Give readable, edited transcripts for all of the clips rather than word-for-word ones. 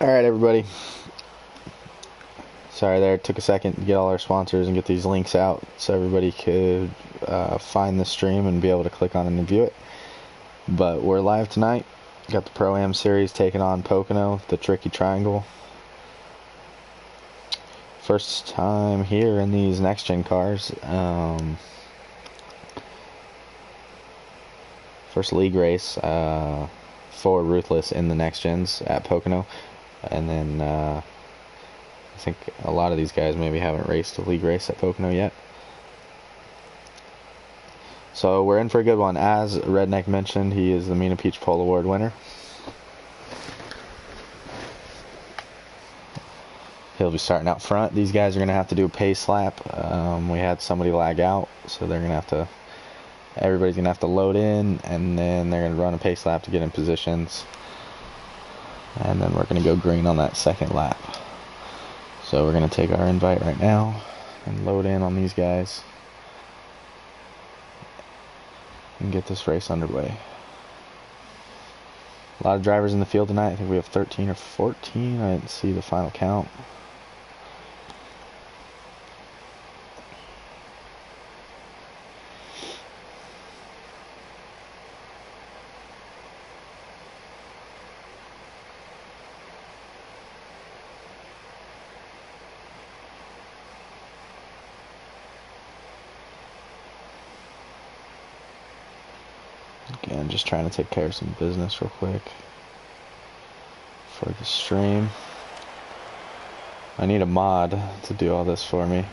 Alright, everybody. Sorry there, it took a second to get all our sponsors and get these links out so everybody could find the stream and be able to click on it and view it. But we're live tonight. Got the Pro-Am Series taking on Pocono, the Tricky Triangle. First time here in these next-gen cars. First league race for Ruthless in the next-gens at Pocono. And then I think a lot of these guys maybe haven't raced a league race at Pocono yet. So we're in for a good one. As Redneck mentioned, he is the Mina Peach Pole Award winner. He'll be starting out front. These guys are going to have to do a pace lap. We had somebody lag out, so they're going to have to, everybody's going to have to load in, and then they're going to run a pace lap to get in positions. And then we're going to go green on that second lap. So we're going to take our invite right now and load in on these guys and get this race underway. A lot of drivers in the field tonight. I think we have 13 or 14. I didn't see the final count. Again, just trying to take care of some business real quick for the stream. I need a mod to do all this for me.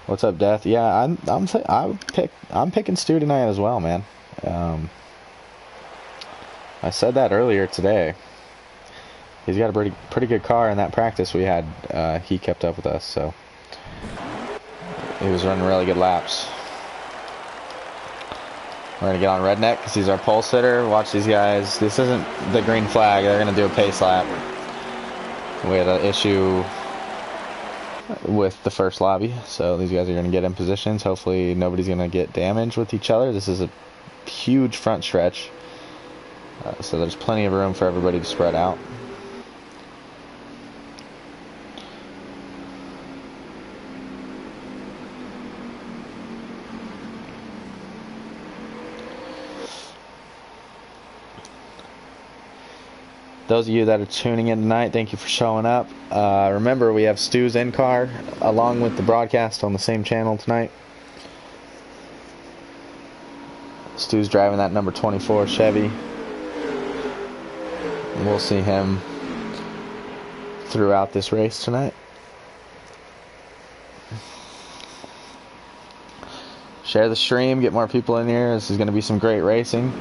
What's up, Death? Yeah, I'm picking Stu tonight as well, man. I said that earlier today. He's got a pretty good car. In that practice we had, he kept up with us, so he was running really good laps. We're going to get on Redneck because he's our pole sitter. Watch these guys. This isn't the green flag. They're going to do a pace lap. We had an issue with the first lobby, so these guys are going to get in positions. Hopefully nobody's going to get damaged with each other. This is a huge front stretch, so there's plenty of room for everybody to spread out. Those of you that are tuning in tonight, thank you for showing up. Remember, we have Stu's in-car along with the broadcast on the same channel tonight. Stu's driving that number 24 Chevy. And we'll see him throughout this race tonight. Share the stream, get more people in here. This is going to be some great racing.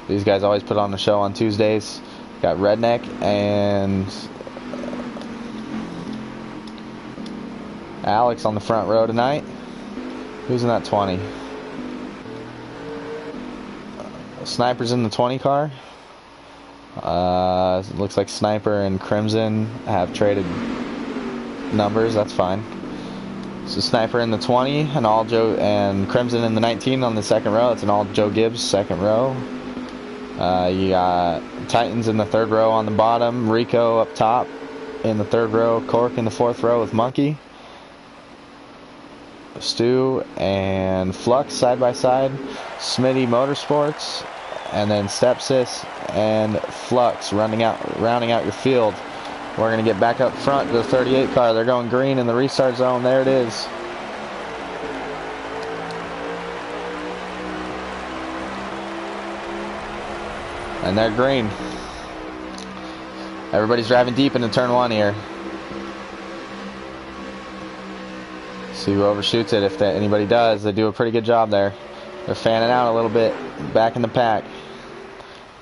These guys always put on the show on Tuesdays. Got Redneck and Alex on the front row tonight. Who's in that 20? Sniper's in the 20 car. It looks like Sniper and Crimson have traded numbers. That's fine. So Sniper in the 20 and Crimson in the 19 on the second row. It's an all Joe Gibbs second row. You got Titans in the third row on the bottom, Rico up top in the third row, Cork in the fourth row with Monkey, Stu and Flux side by side, Smitty Motorsports, and then Stepsis and Flux rounding out your field. We're going to get back up front to the 38 car. They're going green in the restart zone. There it is. And they're green. Everybody's driving deep into turn one here. See who overshoots it. If anybody does, they do a pretty good job there. They're fanning out a little bit, back in the pack.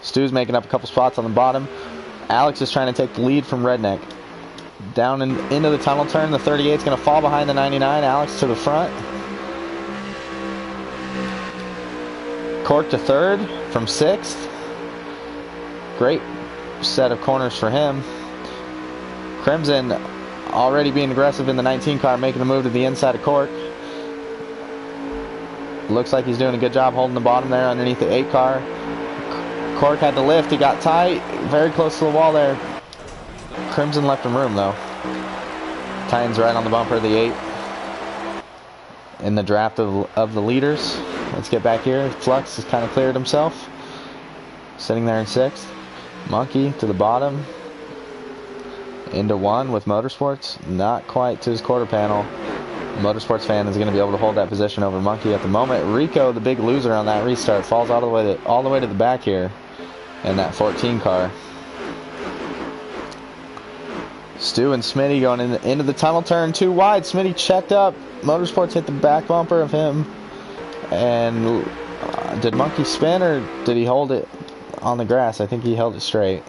Stu's making up a couple spots on the bottom. Alex is trying to take the lead from Redneck. Down into the tunnel turn, the 38 is going to fall behind the 99. Alex to the front. Cork to third from sixth. Great set of corners for him. Crimson already being aggressive in the 19 car, making a move to the inside of Cork. Looks like he's doing a good job holding the bottom there underneath the 8 car. Cork had to lift. He got tight. Very close to the wall there. Crimson left him room, though. Titans right on the bumper of the 8. In the draft of the leaders. Let's get back here. Flux has kind of cleared himself. Sitting there in 6th. Monkey to the bottom. Into 1 with Motorsports. Not quite to his quarter panel. The Motorsports fan is going to be able to hold that position over Monkey at the moment. Rico, the big loser on that restart, falls all the way to the back here in that 14 car. Stu and Smitty going into the tunnel turn, too wide. Smitty checked up. Motorsports hit the back bumper of him. And did Monkey spin or did he hold it on the grass? I think he held it straight.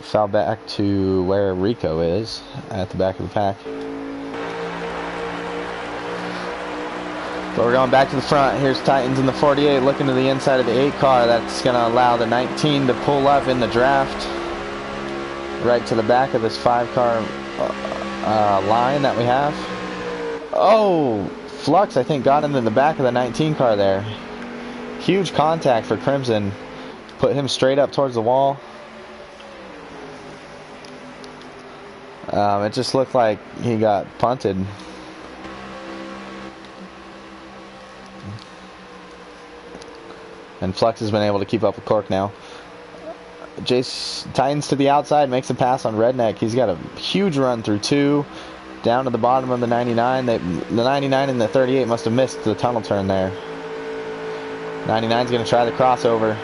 Fell back to where Rico is at the back of the pack. But we're going back to the front. Here's Titans in the 48 looking to the inside of the 8 car. That's going to allow the 19 to pull up in the draft right to the back of this 5 car line that we have. Oh, Flux I think got into the back of the 19 car there. Huge contact for Crimson. Put him straight up towards the wall. It just looked like he got punted. And Flux has been able to keep up with Cork now. Jace Titans to the outside, makes a pass on Redneck. He's got a huge run through 2. Down to the bottom of the 99. The 99 and the 38 must have missed the tunnel turn there. 99's going to try the crossover.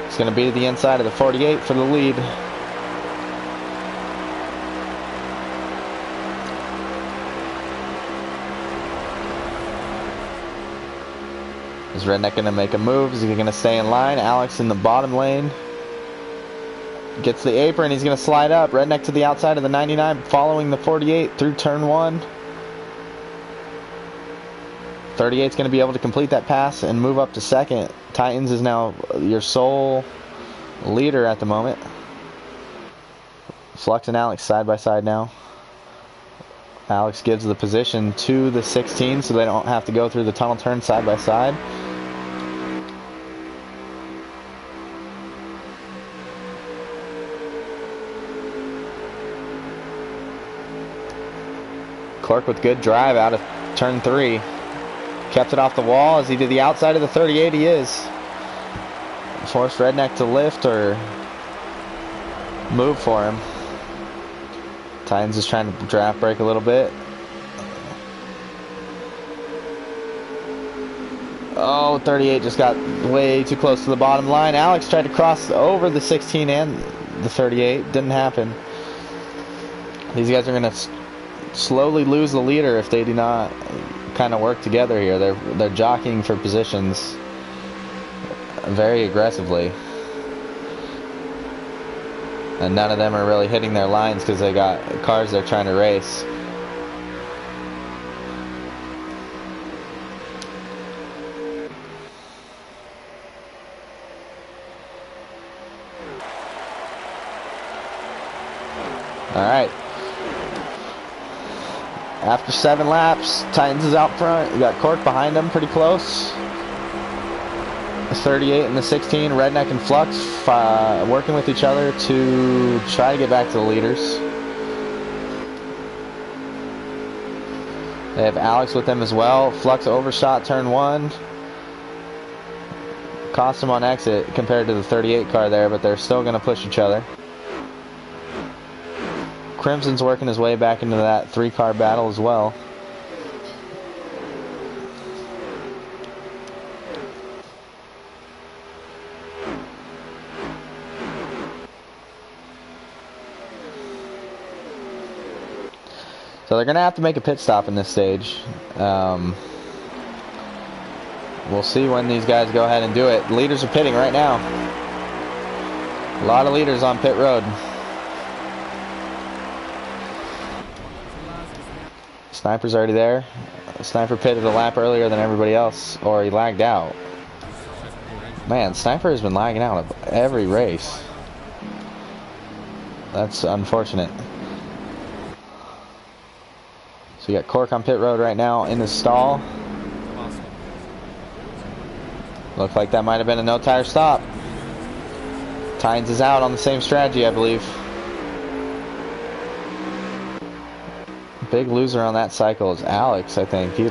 It's going to be to the inside of the 48 for the lead. Is Redneck going to make a move? Is he going to stay in line? Alex in the bottom lane. Gets the apron. He's going to slide up. Redneck to the outside of the 99, following the 48 through turn 1. 38's going to be able to complete that pass and move up to 2nd. Titans is now your sole leader at the moment. Flux and Alex side by side now. Alex gives the position to the 16 so they don't have to go through the tunnel turn side by side. Clark with good drive out of turn 3. Kept it off the wall. Is he to the outside of the 38? He is. Forced Redneck to lift or move for him. Titans is trying to draft break a little bit. Oh, 38 just got way too close to the bottom line. Alex tried to cross over the 16 and the 38. Didn't happen. These guys are going to slowly lose the leader if they do not kind of work together here. They're jockeying for positions very aggressively. And none of them are really hitting their lines because they got cars they're trying to race. Alright. After 7 laps, Titans is out front. You got Cork behind them pretty close. The 38 and the 16, Redneck and Flux working with each other to try to get back to the leaders. They have Alex with them as well. Flux overshot turn 1. Cost him on exit compared to the 38 car there, but they're still going to push each other. Crimson's working his way back into that 3-car battle as well. So they're going to have to make a pit stop in this stage. We'll see when these guys go ahead and do it. The leaders are pitting right now. A lot of leaders on pit road. Sniper's already there. Sniper pitted a lap earlier than everybody else, or he lagged out. Man, Sniper has been lagging out of every race. That's unfortunate. So you got Cork on pit road right now in the stall. Looked like that might have been a no-tire stop. Titans is out on the same strategy, I believe. Big loser on that cycle is Alex, I think. He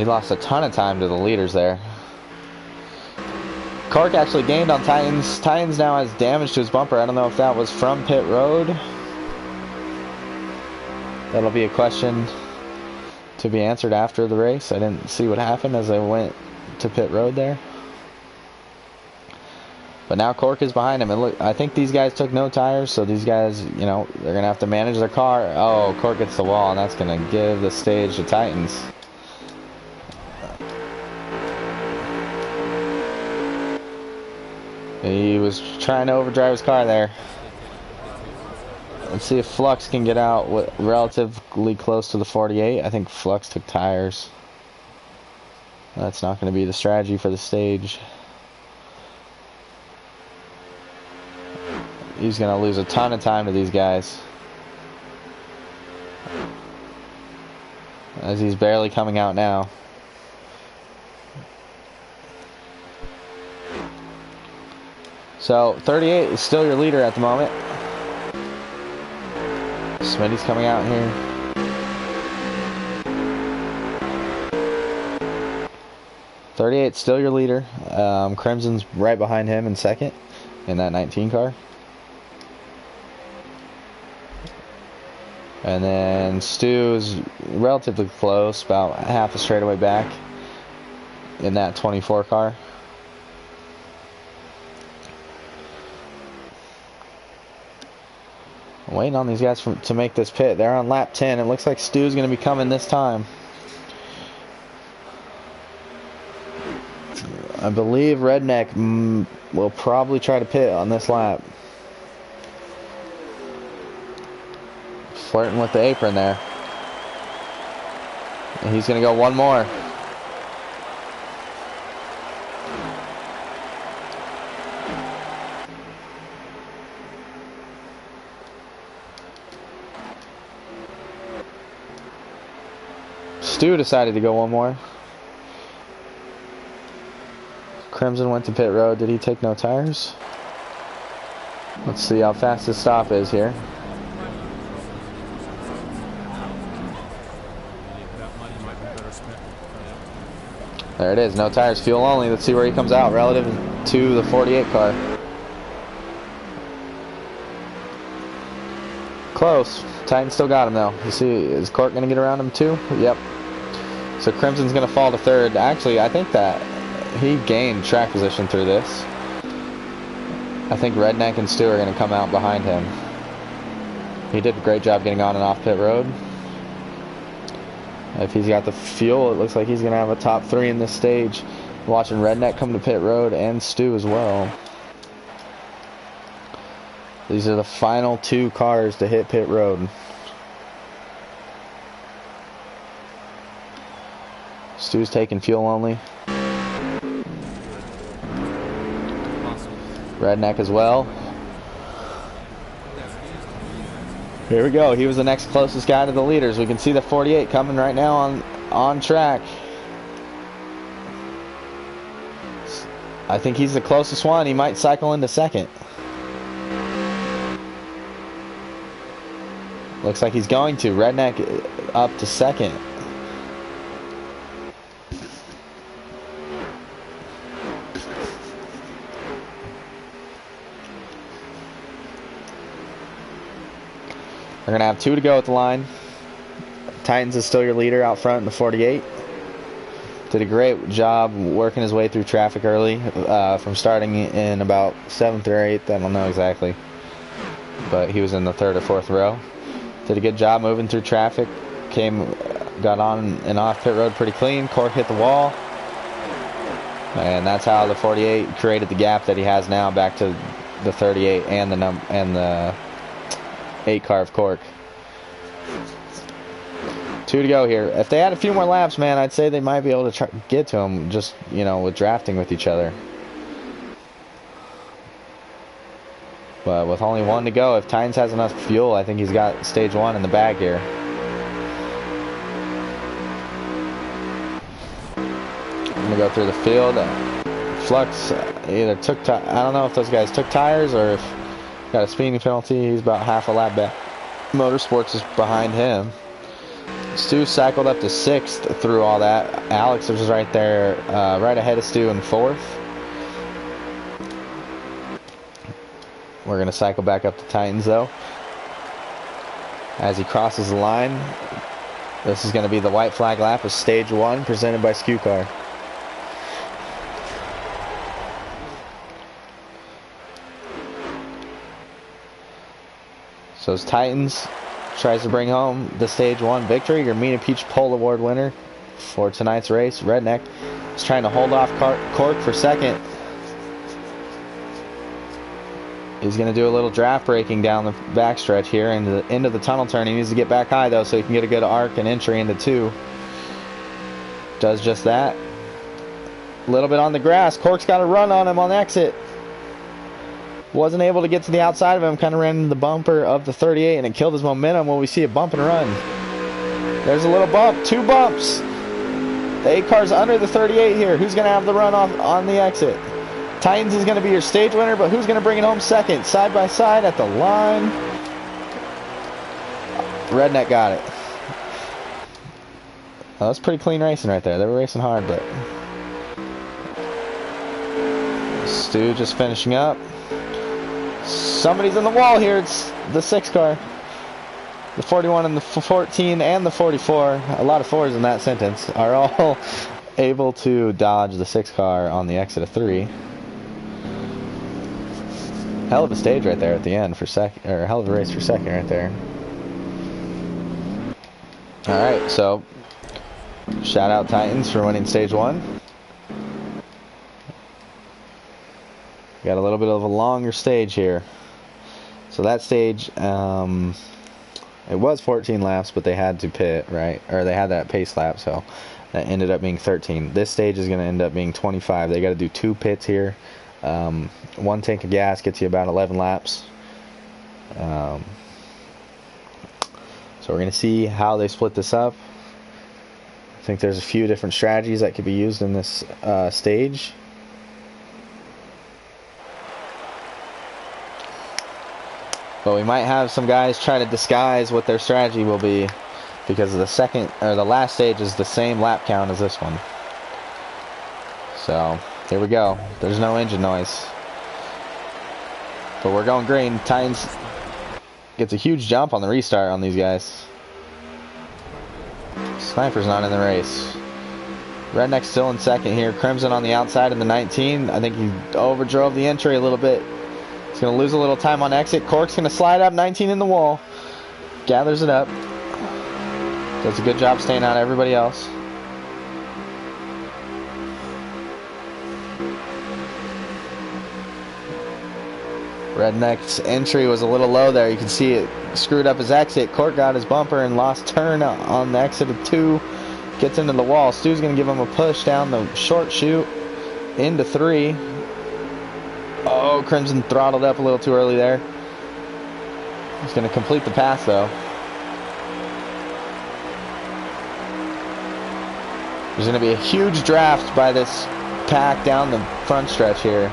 lost a ton of time to the leaders there. Cork actually gained on Titans. Titans now has damage to his bumper. I don't know if that was from pit road. That'll be a question to be answered after the race. I didn't see what happened as I went to pit road there. But now Cork is behind him. And look, I think these guys took no tires, so these guys, you know, they're going to have to manage their car. Oh, Cork gets the wall, and that's going to give the stage to Titans. He was trying to overdrive his car there. Let's see if Flux can get out relatively close to the 48. I think Flux took tires. That's not going to be the strategy for the stage. He's going to lose a ton of time to these guys, as he's barely coming out now. So 38 is still your leader at the moment. Smitty's coming out here. .38 still your leader. Crimson's right behind him in second in that 19 car. And then Stu's relatively close, about half a straightaway back in that 24 car. I'm waiting on these guys to make this pit. They're on lap 10. It looks like Stu's going to be coming this time. I believe Redneck will probably try to pit on this lap. Flirting with the apron there. And he's going to go one more. Stu decided to go one more. Crimson went to pit road. Did he take no tires? Let's see how fast his stop is here. There it is, no tires, fuel only. Let's see where he comes out relative to the 48 car. Close. Titan still got him though. You see, is Cork going to get around him too? Yep. So Crimson's going to fall to third. Actually, I think that he gained track position through this. I think Redneck and Stu are going to come out behind him. He did a great job getting on and off pit road. If he's got the fuel, it looks like he's going to have a top 3 in this stage. Watching Redneck come to pit road and Stu as well. These are the final 2 cars to hit pit road. Stu's taking fuel only. Redneck as well. Here we go. He was the next closest guy to the leaders. We can see the 48 coming right now on track. I think he's the closest one. He might cycle into second. Looks like he's going to. Redneck up to second. They're going to have 2 to go at the line. Titans is still your leader out front in the 48. Did a great job working his way through traffic early, from starting in about 7th or 8th, I don't know exactly. But he was in the 3rd or 4th row. Did a good job moving through traffic. Got on and off pit road pretty clean. Cork hit the wall. And that's how the 48 created the gap that he has now back to the 38 and the 8 car of Cork. 2 to go here. If they had a few more laps, man, I'd say they might be able to try get to him, just, you know, with drafting with each other. But with only 1 to go, if Titans has enough fuel, I think he's got stage 1 in the bag here. I'm going to go through the field. Flux either took, I don't know if those guys took tires or if got a speeding penalty. He's about half a lap back. Motorsports is behind him. Stu cycled up to 6th through all that. Alex was right there, right ahead of Stu in 4th. We're going to cycle back up to Titans though. As he crosses the line, this is going to be the white flag lap of stage 1 presented by Skew Car. So as Titans tries to bring home the stage 1 victory, your Mina Peach Pole Award winner for tonight's race, Redneck, is trying to hold off Cork for 2nd. He's going to do a little draft braking down the backstretch here into the tunnel turn. He needs to get back high though so he can get a good arc and entry into 2. Does just that. A little bit on the grass. Cork's got a run on him on exit. Wasn't able to get to the outside of him. Kind of ran into the bumper of the 38 and it killed his momentum. Well, we see a bump and run. There's a little bump. 2 bumps. The 8 car's under the 38 here. Who's going to have the run on the exit? Titans is going to be your stage winner, but who's going to bring it home 2nd? Side by side at the line. Redneck got it. Well, that's pretty clean racing right there. They were racing hard, but Stu just finishing up. Somebody's in the wall here. It's the 6 car. The 41 and the 14 and the 44. A lot of 4s in that sentence are all able to dodge the 6 car on the exit of 3. Hell of a stage right there at the end for second, or hell of a race for 2nd right there. Alright, so shout out Titans for winning stage 1. Got a little bit of a longer stage here. So that stage, it was 14 laps, but they had to pit, right? Or they had that pace lap, so that ended up being 13. This stage is going to end up being 25. They got to do 2 pits here. 1 tank of gas gets you about 11 laps. So we're going to see how they split this up. I think there's a few different strategies that could be used in this stage. But we might have some guys try to disguise what their strategy will be, because the last stage is the same lap count as this one. So here we go. There's no engine noise, but we're going green. Titans gets a huge jump on the restart on these guys. Sniper's not in the race. Redneck's still in 2nd here. Crimson on the outside in the 19. I think he overdrove the entry a little bit. He's going to lose a little time on exit. Cork's going to slide up, 19 in the wall. Gathers it up. Does a good job staying out of everybody else. Redneck's entry was a little low there. You can see it screwed up his exit. Cork got his bumper and lost turn on the exit of 2. Gets into the wall. Stu's going to give him a push down the short chute into 3. Oh, Crimson throttled up a little too early there. He's going to complete the pass though. There's going to be a huge draft by this pack down the front stretch here,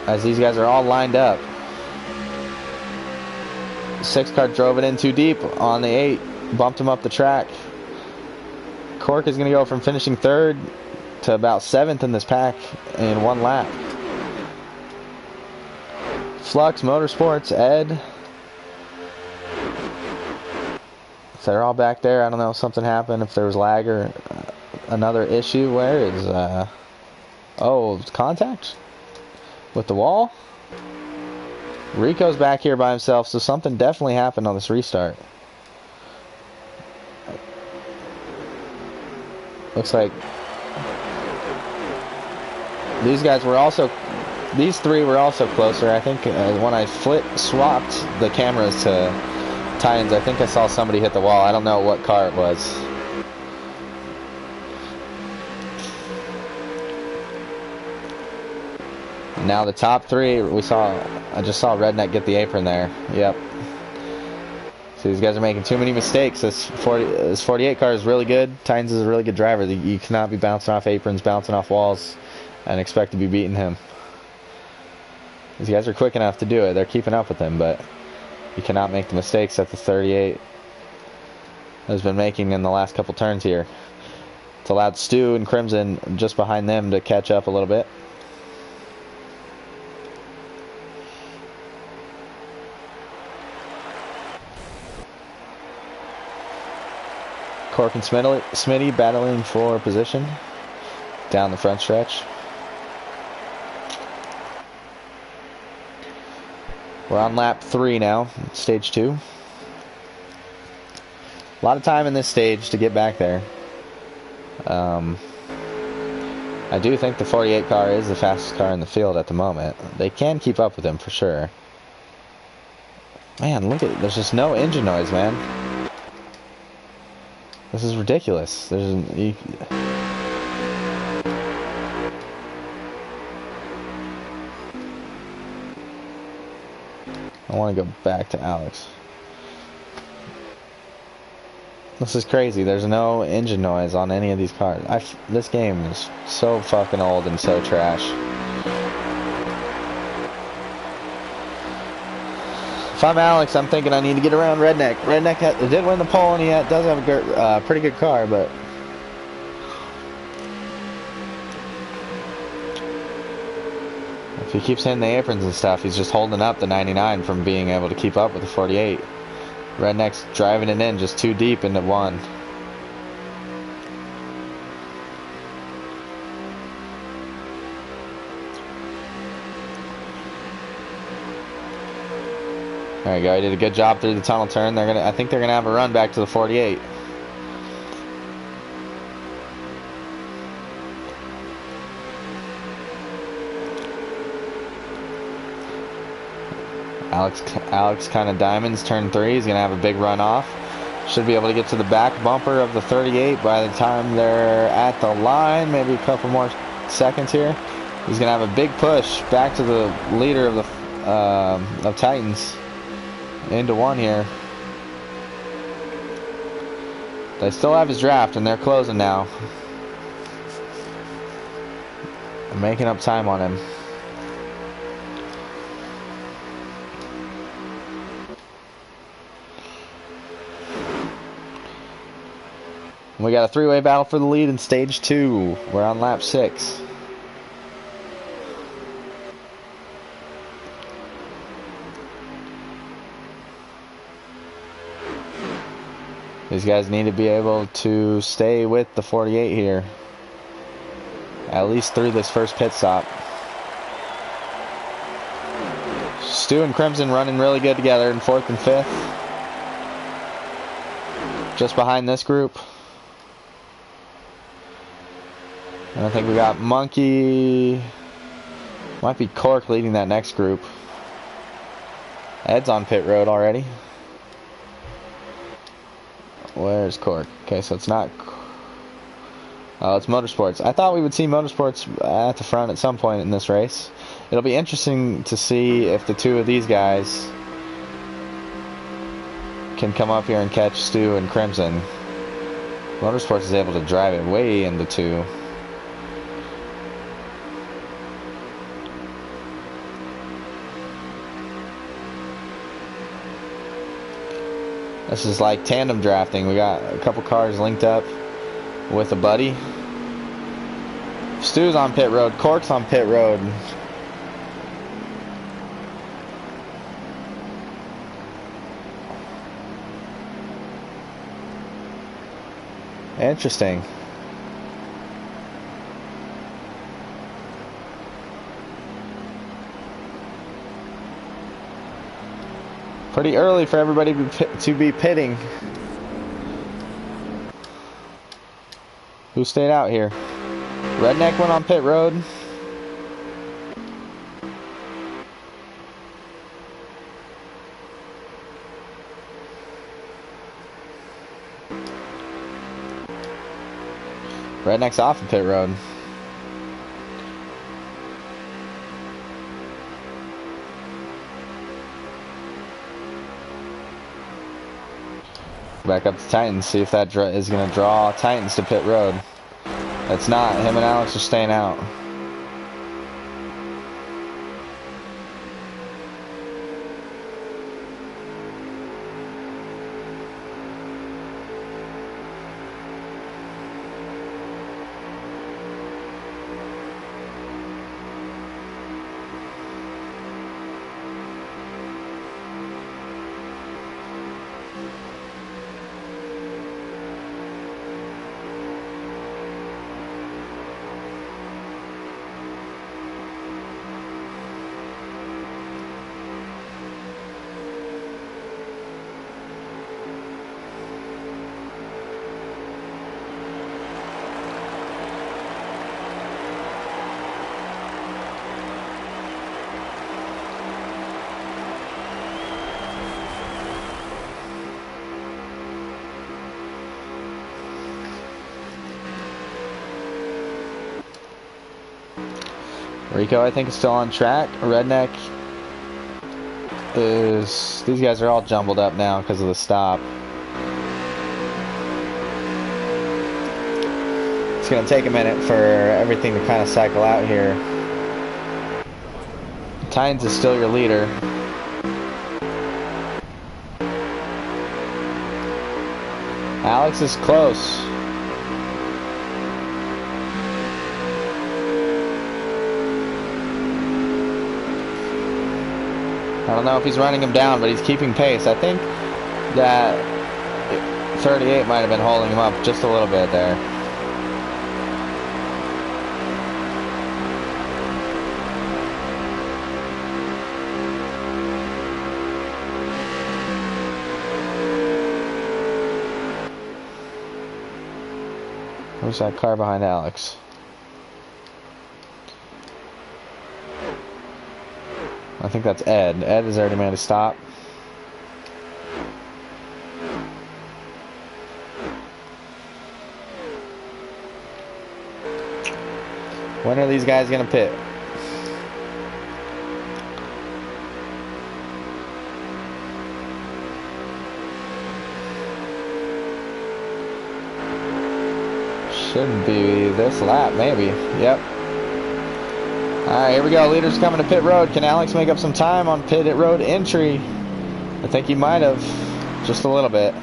as these guys are all lined up. 6 car drove it in too deep on the 8, bumped him up the track. Cork is going to go from finishing 3rd to about 7th in this pack in 1 lap. Flux, Motorsports, Ed. So they're all back there. I don't know if something happened, if there was lag or another issue. Where is, oh, contact with the wall? Rico's back here by himself, so something definitely happened on this restart. Looks like these guys were also, these 3 were also closer. I think when I swapped the cameras to Titans, I think I saw somebody hit the wall. I don't know what car it was. Now the top 3, I just saw Redneck get the apron there. Yep. So these guys are making too many mistakes. This 48 car is really good. Titans is a really good driver. You cannot be bouncing off aprons, bouncing off walls, and expect to be beating him. These guys are quick enough to do it. They're keeping up with him, but you cannot make the mistakes that the 38 has been making in the last couple turns here. It's allowed Stu and Crimson just behind them to catch up a little bit. Cork and Smitty battling for position down the front stretch. We're on lap 3 now, stage 2. A lot of time in this stage to get back there. I do think the 48 car is the fastest car in the field at the moment. They can keep up with him for sure. Man, look at, there's just no engine noise, man. This is ridiculous. I want to go back to Alex. This is crazy. There's no engine noise on any of these cars. This game is so fucking old and so trash. If I'm Alex, I'm thinking I need to get around Redneck. Redneck did win the pole, and he does have a pretty good car, but if he keeps hitting the aprons and stuff, he's just holding up the 99 from being able to keep up with the 48. Redneck's driving it in just too deep into 1. There you go. He did a good job through the tunnel turn. I think they're gonna have a run back to the 48. Alex kind of diamonds turn 3. He's gonna have a big run off. Should be able to get to the back bumper of the 38 by the time they're at the line. Maybe a couple more seconds here. He's gonna have a big push back to the leader of the of Titans into 1 here. They still have his draft, and they're closing now. I'm making up time on him. We got a 3-way battle for the lead in stage 2. We're on lap 6. These guys need to be able to stay with the 48 here, at least through this first pit stop. Stu and Crimson running really good together in 4th and 5th. Just behind this group. And I think we got Monkey. Might be Cork leading that next group. Ed's on pit road already. Where's Cork? Okay, so it's not... Oh, it's Motorsports. I thought we would see Motorsports at the front at some point in this race. It'll be interesting to see if the 2 of these guys can come up here and catch Stu and Crimson. Motorsports is able to drive it way into 2. This is like tandem drafting. We got a couple cars linked up with a buddy. Stu's on pit road. Cork's on pit road. Interesting. Pretty early for everybody to be pitting. Who stayed out here? Redneck went on pit road. Redneck's off the pit road. Back up to Titans, see if that is going to draw Titans to pit road. It's not. Him and Alex are staying out. Rico, I think, is still on track. Redneck is... These guys are all jumbled up now because of the stop. It's going to take a minute for everything to kind of cycle out here. Titans is still your leader. Alex is close. I don't know if he's running him down, but he's keeping pace. I think that 38 might have been holding him up just a little bit there. Where's that car behind Alex? I think that's Ed. Ed has already made a stop. When are these guys going to pit? Should be this lap, maybe. Yep. Alright, here we go. Leader's coming to pit road. Can Alex make up some time on pit road entry? I think he might have. Just a little bit.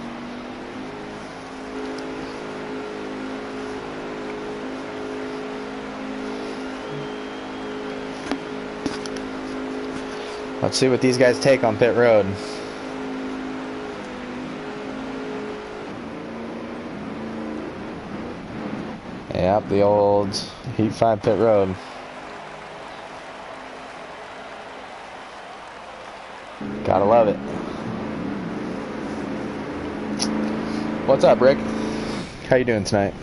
Let's see what these guys take on pit road. Yep, the old Heat 5 pit road. Gotta love it. What's up, Rick? How you doing tonight?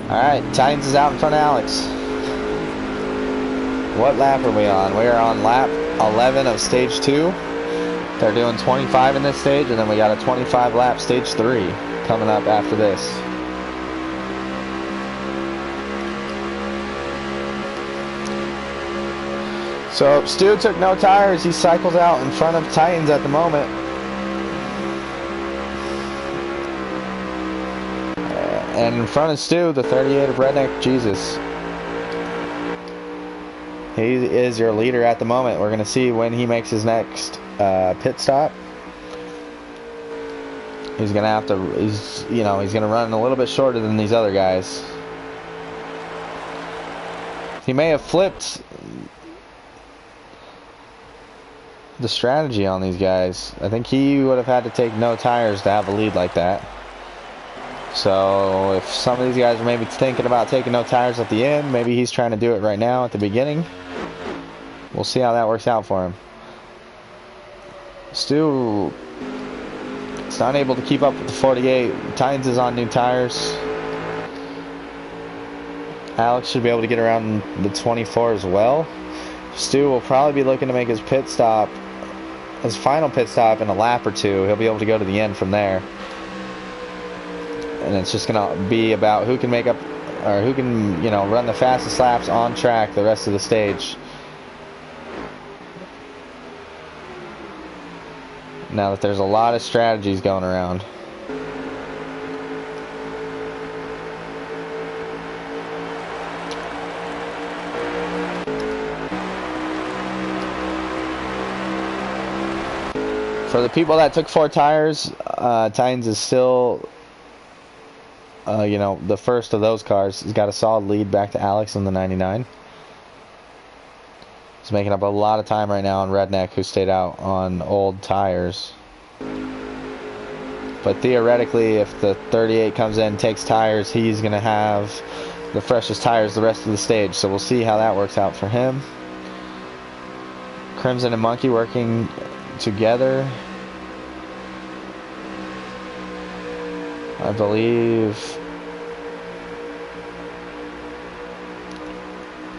Alright, Titans is out in front of Alex. What lap are we on? We are on lap 11 of stage 2. They're doing 25 in this stage, and then we got a 25 lap stage 3 coming up after this. So Stu took no tires. He cycles out in front of Titans at the moment. And in front of Stu, the 38 of Redneck Jesus. He is your leader at the moment. We're going to see when he makes his next pit stop. He's going to have to, he's going to run a little bit shorter than these other guys. He may have flipped the strategy on these guys. I think he would have had to take no tires to have a lead like that. So if some of these guys are maybe thinking about taking no tires at the end, maybe he's trying to do it right now at the beginning. We'll see how that works out for him. Stu is not able to keep up with the 48. Titans is on new tires. Alex should be able to get around the 24 as well. Stu will probably be looking to make his pit stop, his final pit stop, in a lap or two. He'll be able to go to the end from there. And it's just going to be about who can make up, or who can, run the fastest laps on track the rest of the stage. Now that there's a lot of strategies going around. For the people that took 4 tires, Titans is still, you know, the first of those cars. He's got a solid lead back to Alex in the 99. He's making up a lot of time right now on Redneck, who stayed out on old tires. But theoretically, if the 38 comes in and takes tires, he's going to have the freshest tires the rest of the stage. So we'll see how that works out for him. Crimson and Monkey working together. I believe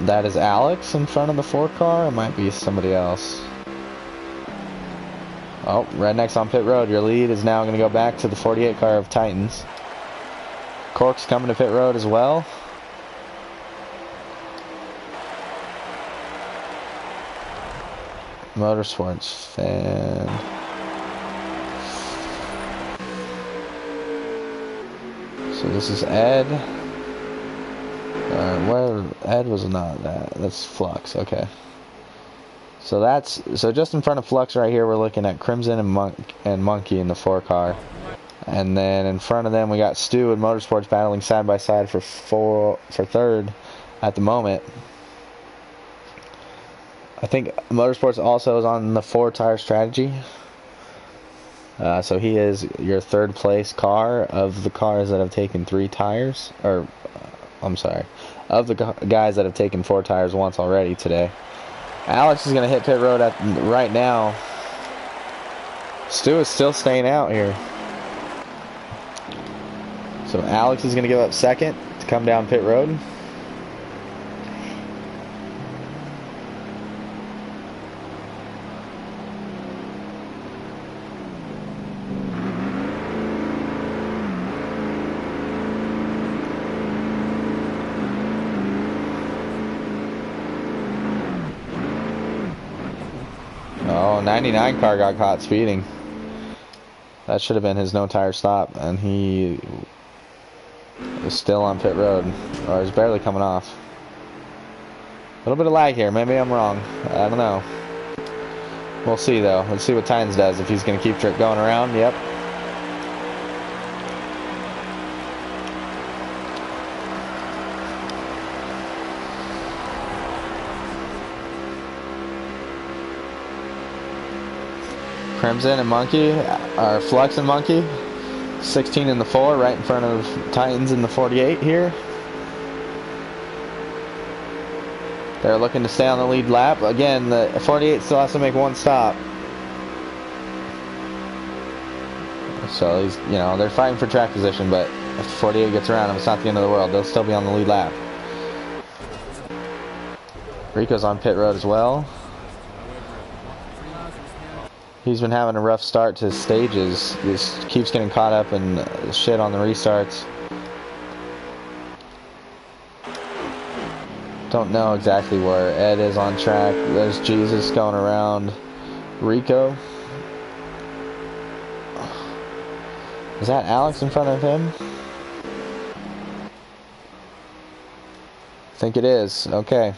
that is Alex in front of the 4 car. It might be somebody else. Oh, Redneck's on pit road. Your lead is now going to go back to the 48 car of Titans. Cork's coming to pit road as well. Motorsports fan. So this is Ed. Where Ed was not that. That's Flux. Okay. So just in front of Flux right here. We're looking at Crimson and Monkey in the 4 car, and then in front of them we got Stu and Motorsports battling side by side for 3rd at the moment. I think Motorsports also is on the 4 tire strategy. So he is your 3rd place car of the cars that have taken 3 tires. Or, I'm sorry, of the guys that have taken 4 tires once already today. Alex is going to hit pit road right now. Stu is still staying out here. So Alex is going to give up 2nd to come down pit road. Oh, 99 car got caught speeding. That should have been his no tire stop, and he is still on pit road, or is barely coming off. A little bit of lag here. Maybe I'm wrong. I don't know. We'll see, though. Let's see what Titans does, if he's going to keep going around. Yep. Crimson and Monkey, or Flux and Monkey, 16 in the 4, right in front of Titans in the 48 here. They're looking to stay on the lead lap. Again, the 48 still has to make 1 stop. So he's, you know, they're fighting for track position, but if the 48 gets around him, it's not the end of the world. They'll still be on the lead lap. Rico's on pit road as well. He's been having a rough start to stages. He just keeps getting caught up in shit on the restarts. Don't know exactly where Ed is on track. There's Jesus going around Rico. Is that Alex in front of him? I think it is. Okay.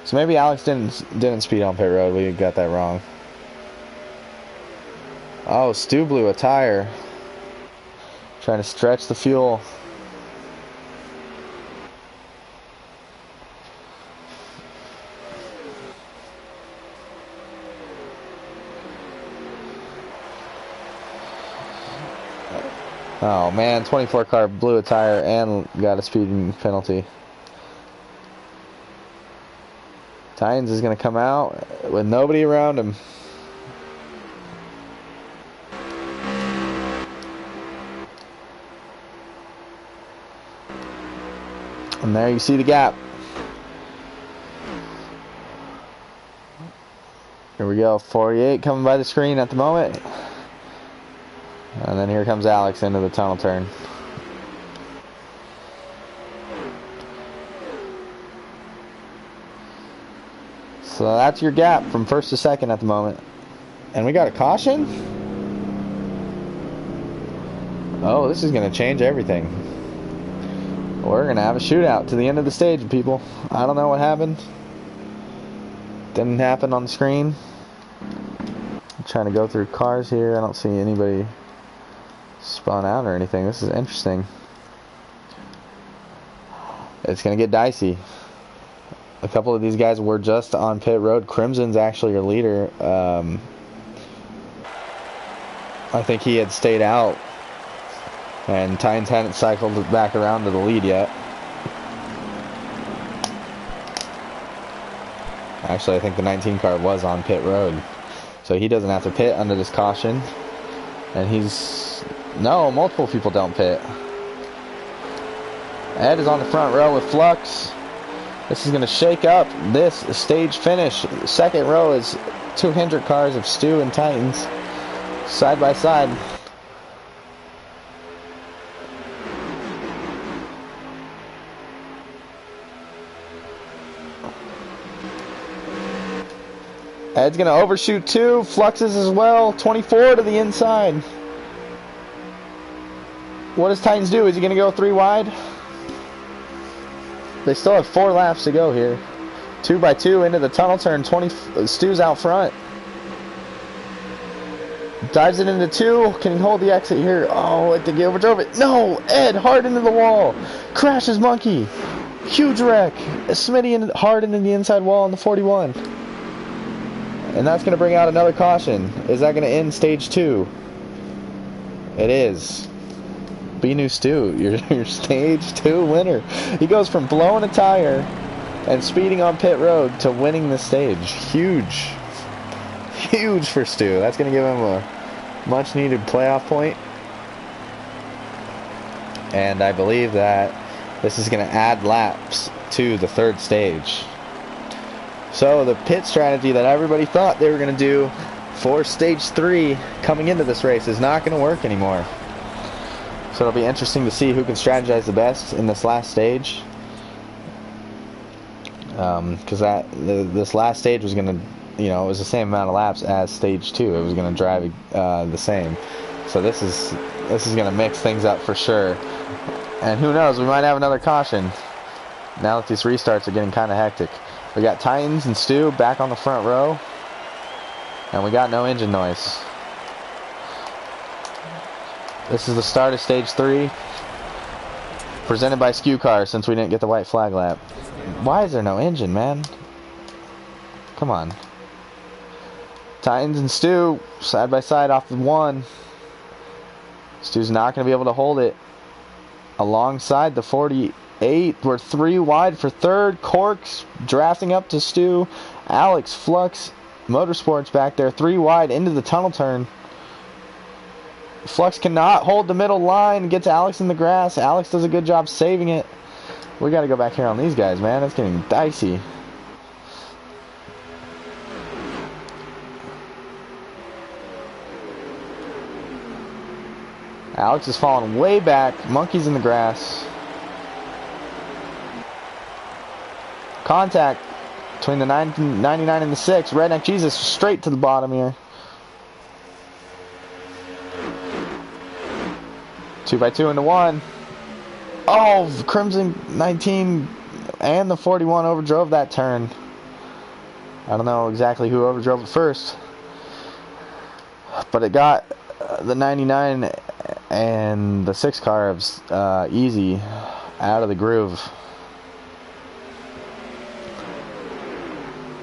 So maybe Alex didn't speed on pit road. We got that wrong. Oh, Stu blew a tire. Trying to stretch the fuel. Oh man, 24 car blew a tire and got a speeding penalty. Titans is going to come out with nobody around him. And there you see the gap. Here we go, 48 coming by the screen at the moment. And then here comes Alex into the tunnel turn. So that's your gap from 1st to 2nd at the moment. And we got a caution? Oh, this is going to change everything. We're going to have a shootout to the end of the stage, people. I don't know what happened. Didn't happen on the screen. I'm trying to go through cars here. I don't see anybody spawn out or anything. This is interesting. It's going to get dicey. A couple of these guys were just on pit road. Crimson's actually your leader. I think he had stayed out. And Titans hadn't cycled back around to the lead yet. Actually, I think the 19 car was on pit road. So he doesn't have to pit under this caution. And he's... No, multiple people don't pit. Ed is on the front row with Flux. This is going to shake up this stage finish. Second row is 200 cars of Stu and Titans. Side by side. Ed's going to overshoot two. Fluxes as well. 24 to the inside. What does Titans do? Is he going to go 3 wide? They still have 4 laps to go here. 2 by 2 into the tunnel turn. Stu's out front. Dives it into 2. Can he hold the exit here? Oh, I think he overdrove it. No! Ed hard into the wall. Crashes Monkey. Huge wreck. Smitty hard into the inside wall on the 41. And that's going to bring out another caution. Is that going to end stage 2? It is. Be new Stu, your stage 2 winner. He goes from blowing a tire and speeding on pit road to winning the stage. Huge. Huge for Stu. That's going to give him a much needed playoff point. And I believe that this is going to add laps to the 3rd stage. So the pit strategy that everybody thought they were going to do for stage 3 coming into this race is not going to work anymore. So it'll be interesting to see who can strategize the best in this last stage. Because this last stage was going to, you know, it was the same amount of laps as stage 2. It was going to drive the same. So this is going to mix things up for sure. And who knows, we might have another caution now that these restarts are getting kind of hectic. We got Titans and Stu back on the front row. And we got no engine noise. This is the start of stage 3. Presented by Skew Car since we didn't get the white flag lap. Why is there no engine, man? Come on. Titans and Stu side by side off the 1. Stu's not going to be able to hold it. Alongside the 48. We're 3 wide for 3rd. Corks drafting up to Stu. Alex, Flux, Motorsports back there. 3 wide into the tunnel turn. Flux cannot hold the middle line. Gets Alex in the grass. Alex does a good job saving it. We got to go back here on these guys, man. It's getting dicey. Alex is falling way back. Monkey's in the grass. Contact between the 99 and the 6. Redneck Jesus straight to the bottom here. 2 by 2 into 1. Oh, Crimson 19 and the 41 overdrove that turn. I don't know exactly who overdrove it first, but it got the 99 and the 6 cars easy out of the groove.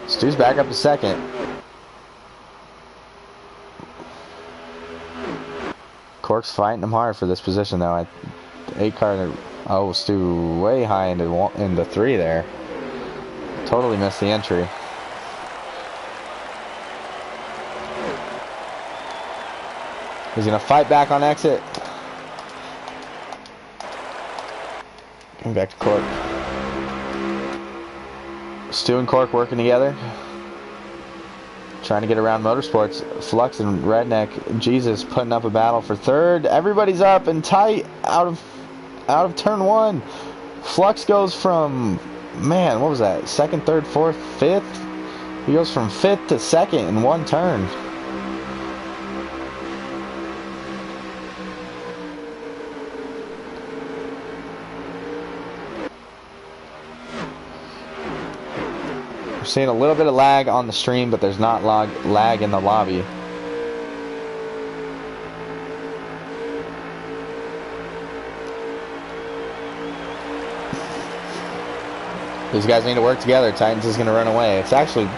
Stu's back up to 2nd. Cork's fighting him hard for this position though. 8 car. Oh, Stu way high into 3 there. Totally missed the entry. He's gonna fight back on exit. Coming back to Cork. Stu and Cork working together. Trying to get around Motorsports. Flux and Redneck Jesus putting up a battle for 3rd. Everybody's up and tight out of turn 1. Flux goes from, man, what was that? 2nd, 3rd, 4th, 5th? He goes from 5th to 2nd in 1 turn. We're seeing a little bit of lag on the stream, but there's not lag in the lobby. These guys need to work together. Titans is going to run away. It's actually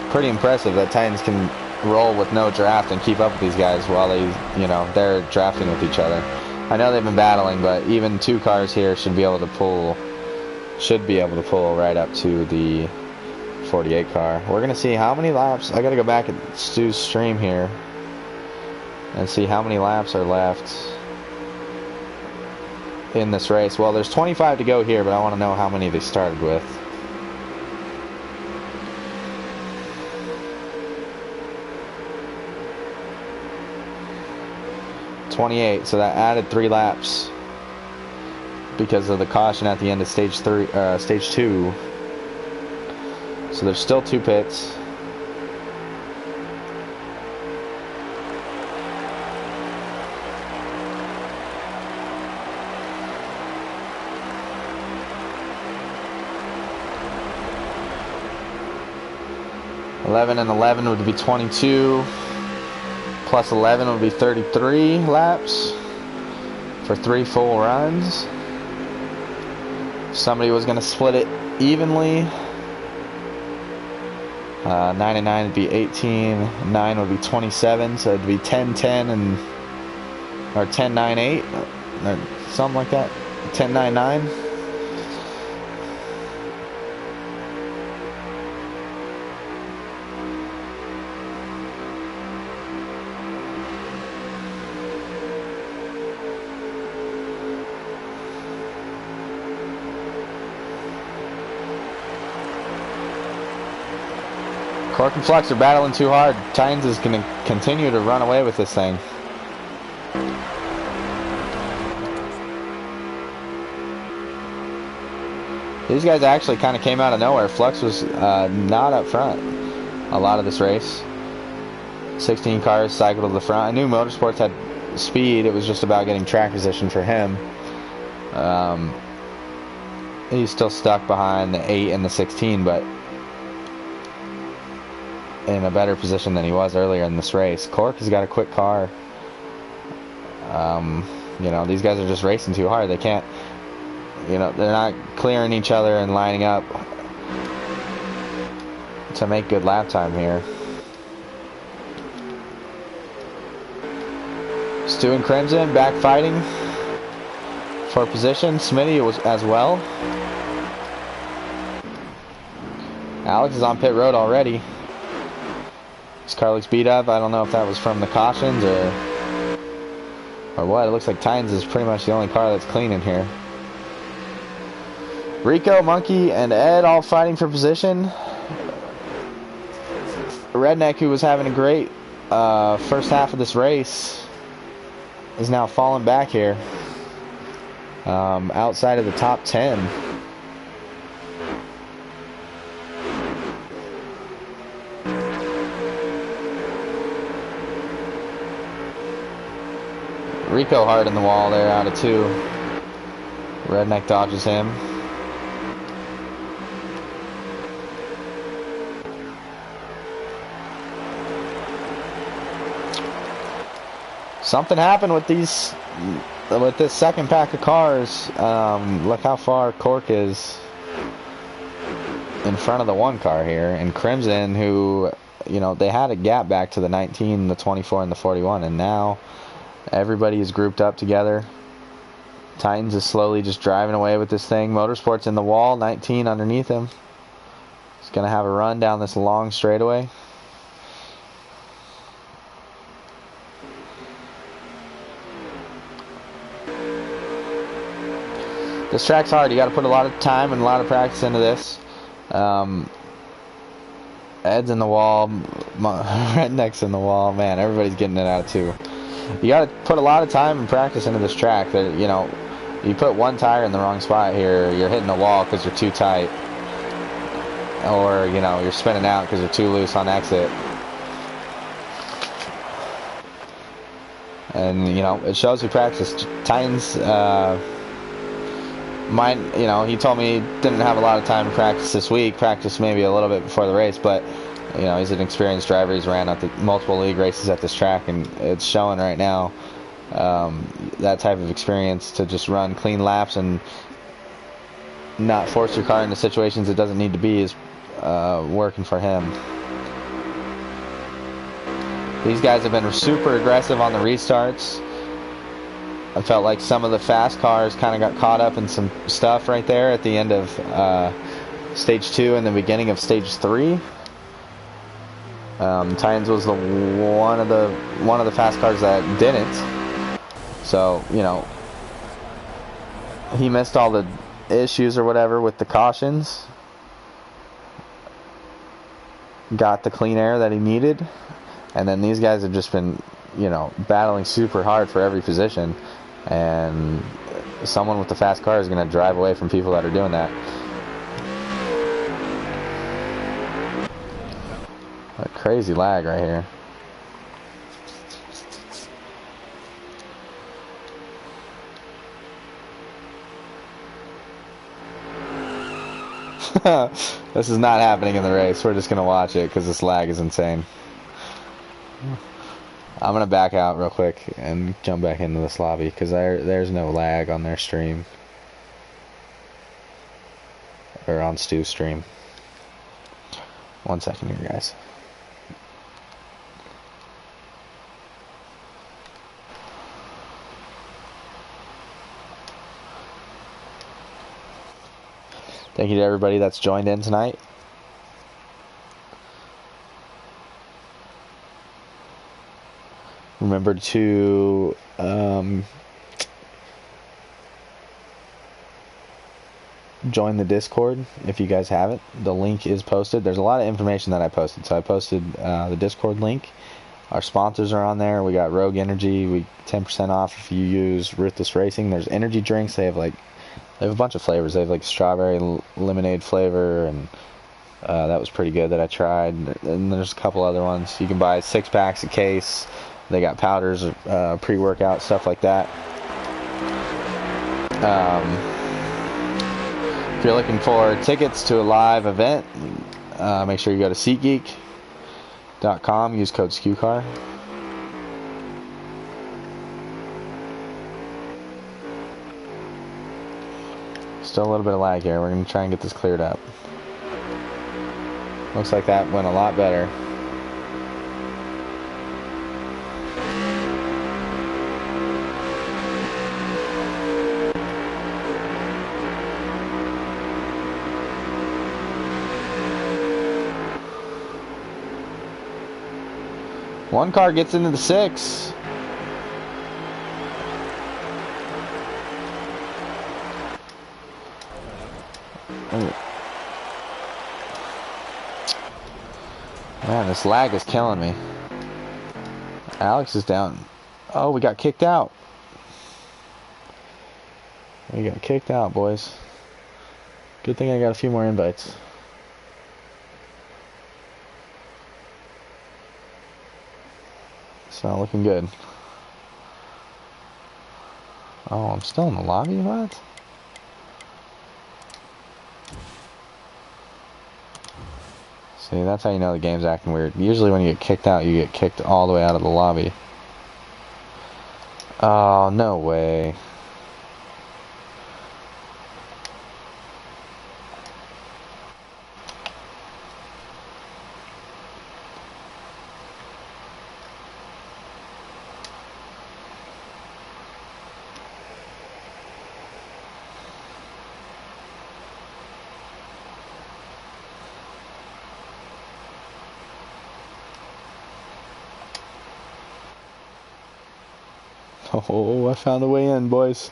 pretty impressive that Titans can roll with no draft and keep up with these guys while they're drafting with each other. I know they've been battling, but even 2 cars here should be able to pull right up to the 48 car. We're going to see how many laps. I got to go back at Stu's stream here and see how many laps are left in this race. Well, there's 25 to go here, but I want to know how many they started with. .28, so that added 3 laps because of the caution at the end of stage 2. So there's still 2 pits. .11 and 11 would be 22. Plus 11 would be 33 laps for 3 full runs. If somebody was going to split it evenly, 9 and 9 would be 18, 9 would be 27, so it'd be 10, 10, or 10, 9, 8, or something like that. 10, 9, 9. Cork and Flux are battling too hard. Titans is going to continue to run away with this thing. These guys actually kind of came out of nowhere. Flux was not up front a lot of this race. 16 cars cycled to the front. I knew Motorsports had speed. It was just about getting track position for him. He's still stuck behind the 8 and the 16, but in a better position than he was earlier in this race. Cork has got a quick car. These guys are just racing too hard. They can't, they're not clearing each other and lining up to make good lap time here. Stu and Crimson back fighting for position. Smitty was as well. Alex is on pit road already. This car looks beat up. I don't know if that was from the cautions or what. It looks like Titans is pretty much the only car that's clean in here. Rico, Monkey, and Ed all fighting for position. Redneck, who was having a great first half of this race, is now falling back here. Outside of the top 10. Rico hard in the wall there out of 2. Redneck dodges him. Something happened with this second pack of cars. Look how far Cork is in front of the 1 car here, and Crimson, who they had a gap back to the 19, the 24, and the 41, and now everybody is grouped up together. Titans is slowly just driving away with this thing. Motorsports in the wall, 19 underneath him. He's going to have a run down this long straightaway. This track's hard. You got to put a lot of time and a lot of practice into this. Ed's in the wall. Redneck's in the wall. Man, everybody's getting it out of 2. You got to put a lot of time and practice into this track. That you put 1 tire in the wrong spot here, you're hitting a wall because you're too tight, or you're spinning out because you're too loose on exit. And it shows you practice. Titans Mine, you know, he told me he didn't have a lot of time to practice this week. Practice maybe a little bit before the race, but you know, he's an experienced driver. He's ran at the multiple league races at this track, and it's showing right now. That type of experience to just run clean laps and not force your car into situations it doesn't need to be is working for him. These guys have been super aggressive on the restarts. I felt like some of the fast cars kind of got caught up in some stuff right there at the end of stage 2 and the beginning of stage 3. Titans was the one of the fast cars that didn't. So, you know, he missed all the issues or whatever with the cautions. Got the clean air that he needed. And then these guys have just been, you know, battling super hard for every position. And someone with the fast car is going to drive away from people that are doing that. A crazy lag right here. This is not happening in the race. We're just going to watch it because this lag is insane. I'm going to back out real quick and jump back into this lobby because there's no lag on their stream. Or on Stu's stream. 1 second here, guys. Thank you to everybody that's joined in tonight. Remember to join the Discord if you guys haven't. The link is posted. There's a lot of information that I posted. So I posted the Discord link. Our sponsors are on there. We got Rogue Energy. We 10% off if you use Ruthless Racing. There's energy drinks. They have a bunch of flavors. They have like strawberry lemonade flavor, and that was pretty good that I tried. And there's a couple other ones. You can buy 6 packs a case. They got powders, pre-workout, stuff like that. If you're looking for tickets to a live event, make sure you go to SeatGeek.com. Use code SKUCAR. Still a little bit of lag here. We're going to try and get this cleared up. Looks like that went a lot better. One car gets into the 6. Man, this lag is killing me. Alex is down. Oh, we got kicked out. We got kicked out, boys. Good thing I got a few more invites. It's not looking good. Oh, I'm still in the lobby? What? See, that's how you know the game's acting weird. Usually when you get kicked out, you get kicked all the way out of the lobby. Oh, no way. Oh, I found a way in, boys.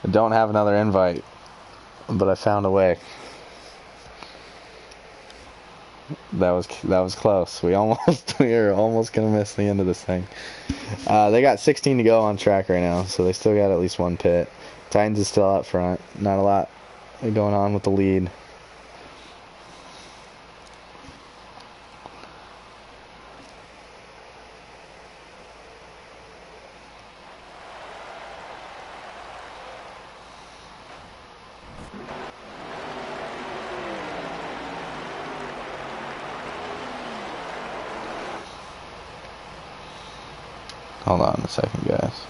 I don't have another invite, but I found a way. That was close. We are almost gonna miss the end of this thing. They got 16 to go on track right now, so they still got at least one pit. Titans is still out front. Not a lot going on with the lead. Hold on a second, guys.